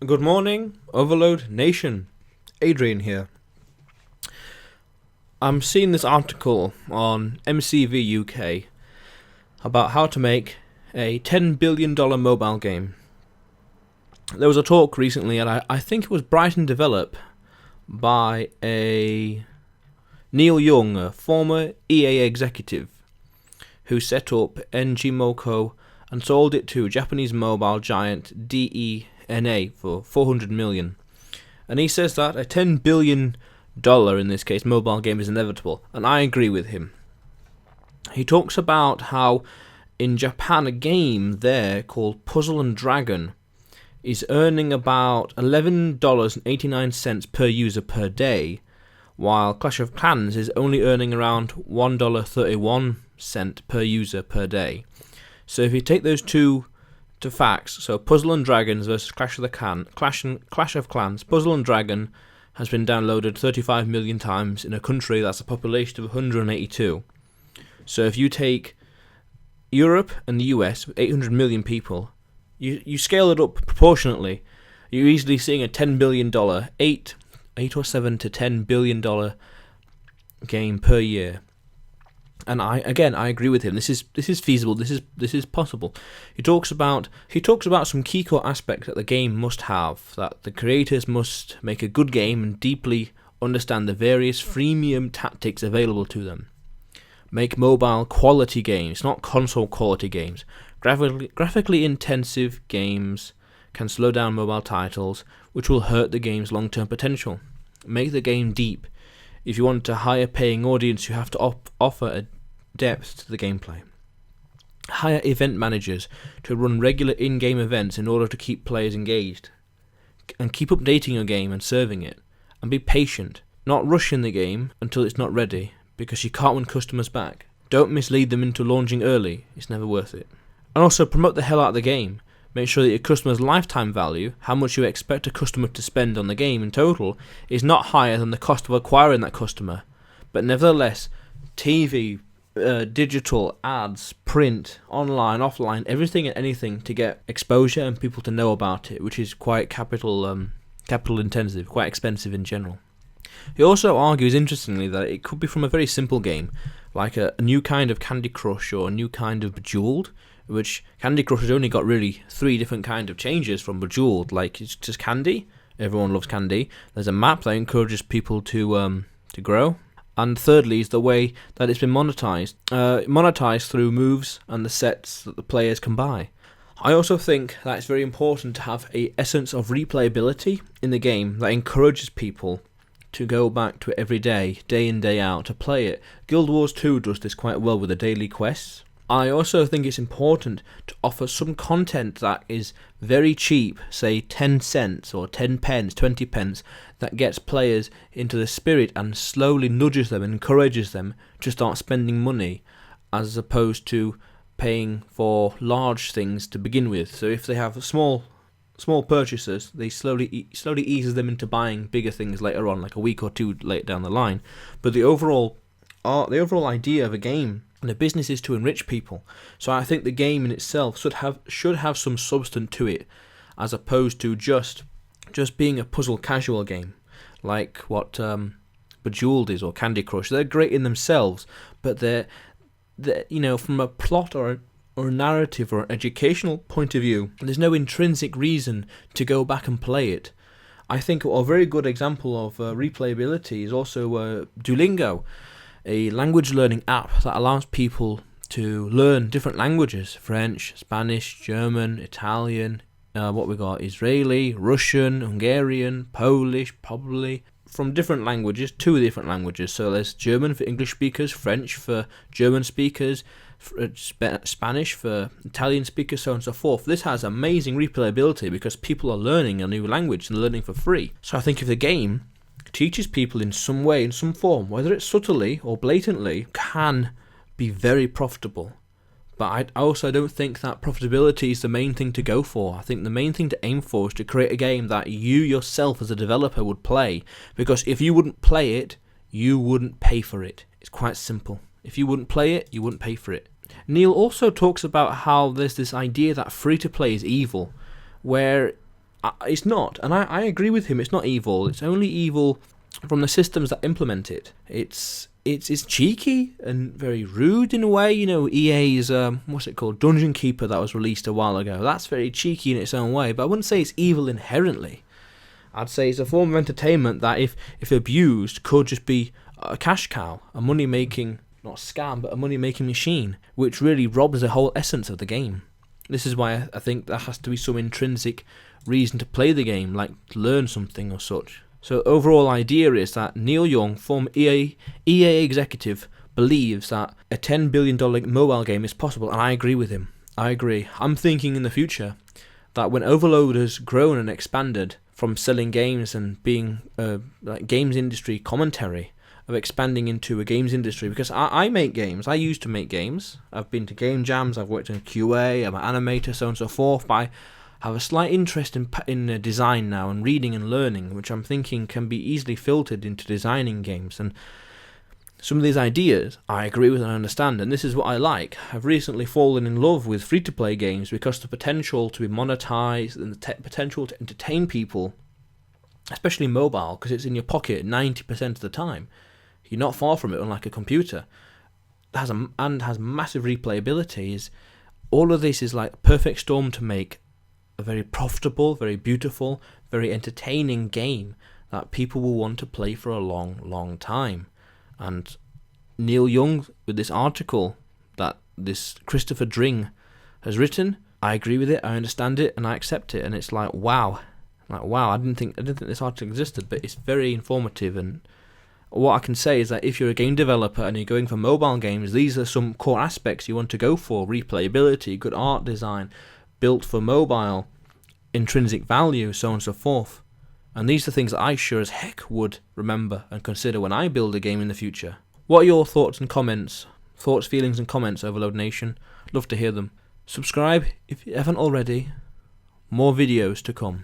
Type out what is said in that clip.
Good morning, Overload Nation. Adrian here. I'm seeing this article on MCV UK about how to make a $10 billion mobile game. There was a talk recently, and I think it was Brighton Develop, by a Neil Young, a former EA executive, who set up NG Moko and sold it to Japanese mobile giant DENA for $400 million. And he says that a $10 billion, in this case, mobile game is inevitable, and I agree with him. He talks about how in Japan a game there called Puzzle and Dragon is earning about $11.89 per user per day, while Clash of Clans is only earning around $1.31 per user per day. So if you take those two to facts, so Puzzle and Dragons versus Clash of Clans, Puzzle and Dragon has been downloaded 35 million times in a country that's a population of 182. So if you take Europe and the US with 800 million people, you scale it up proportionately, you're easily seeing a $10 billion, 8 or 7 to $10 billion game per year. And I agree with him. This is feasible. This is possible. He talks about some key core aspects that the game must have. That the creators must make a good game and deeply understand the various freemium tactics available to them. Make mobile quality games, not console quality games. Graphically intensive games can slow down mobile titles, which will hurt the game's long-term potential. Make the game deep. If you want a higher paying audience, you have to offer a depth to the gameplay. Hire event managers to run regular in-game events in order to keep players engaged. And keep updating your game and serving it. And be patient. Not rushing the game until it's not ready, because you can't win customers back. Don't mislead them into launching early. It's never worth it. And also promote the hell out of the game. Make sure that your customer's lifetime value, how much you expect a customer to spend on the game in total, is not higher than the cost of acquiring that customer. But nevertheless, TV, digital, ads, print, online, offline, everything and anything to get exposure and people to know about it, which is quite capital intensive, quite expensive in general. He also argues, interestingly, that it could be from a very simple game, like a new kind of Candy Crush or a new kind of Bejeweled, which Candy Crush has only got really 3 different kinds of changes from Bejeweled. Like, it's just candy. Everyone loves candy. There's a map that encourages people to grow. And thirdly is the way that it's been monetized. Monetized through moves and the sets that the players can buy. I also think that it's very important to have an essence of replayability in the game that encourages people to go back to it every day in, day out, to play it. Guild Wars 2 does this quite well with the daily quests. I also think it's important to offer some content that is very cheap, say 10 cents or 10 pence, 20 pence, that gets players into the spirit and slowly nudges them and encourages them to start spending money, as opposed to paying for large things to begin with. So if they have small purchases, they slowly eases them into buying bigger things later on, like a week or two later down the line. But the overall idea of a game and a business is to enrich people. So I think the game in itself should have some substance to it, as opposed to just being a puzzle casual game, like what Bejeweled is or Candy Crush. They're great in themselves, but they're from a plot or a narrative or an educational point of view, there's no intrinsic reason to go back and play it. I think a very good example of replayability is also Duolingo, a language learning app that allows people to learn different languages: French, Spanish, German, Italian, Israeli, Russian, Hungarian, Polish, probably, from different languages to different languages. So there's German for English speakers, French for German speakers, Spanish for Italian speakers, so on and so forth. This has amazing replayability because people are learning a new language and learning for free. So I think if the game teaches people in some way, in some form, whether it's subtly or blatantly, can be very profitable. But I also don't think that profitability is the main thing to go for. I think the main thing to aim for is to create a game that you yourself as a developer would play. Because if you wouldn't play it, you wouldn't pay for it. It's quite simple. If you wouldn't play it, you wouldn't pay for it. Neil also talks about how there's this idea that free-to-play is evil, where It's not, and I agree with him. It's not evil. It's only evil from the systems that implement it. It's cheeky and very rude in a way. You know, EA's what's it called, Dungeon Keeper, that was released a while ago. That's very cheeky in its own way, but I wouldn't say it's evil inherently. I'd say it's a form of entertainment that, if abused, could just be a cash cow, a money making, not scam, but a money making machine, which really robs the whole essence of the game. This is why I think there has to be some intrinsic reason to play the game, like learn something or such. So overall idea is that Neil Young, former EA executive, believes that a $10 billion mobile game is possible, and I agree with him. I agree. I'm thinking in the future that when Overload has grown and expanded from selling games and being like games industry commentary, of expanding into a games industry, because I make games. I used to make games. I've been to game jams, I've worked in QA, I'm an animator, so on and so forth, but I have a slight interest in design now, and reading and learning, which I'm thinking can be easily filtered into designing games. And some of these ideas I agree with and I understand, and this is what I like. I've recently fallen in love with free-to-play games because the potential to be monetized and the potential to entertain people, especially mobile, because it's in your pocket 90% of the time. You're not far from it, unlike a computer. Has massive replayability. All of this is like a perfect storm to make a very profitable, very beautiful, very entertaining game that people will want to play for a long, long time. And Neil Young, with this article that this Christopher Dring has written, I agree with it, I understand it, and I accept it. And it's like wow, I didn't think this article existed, but it's very informative. And what I can say is that if you're a game developer and you're going for mobile games, these are some core aspects you want to go for: replayability, good art design, built for mobile, intrinsic value, so on and so forth. And these are things that I sure as heck would remember and consider when I build a game in the future. What are your thoughts and comments? Thoughts, feelings and comments, Overload Nation. Love to hear them. Subscribe if you haven't already. More videos to come.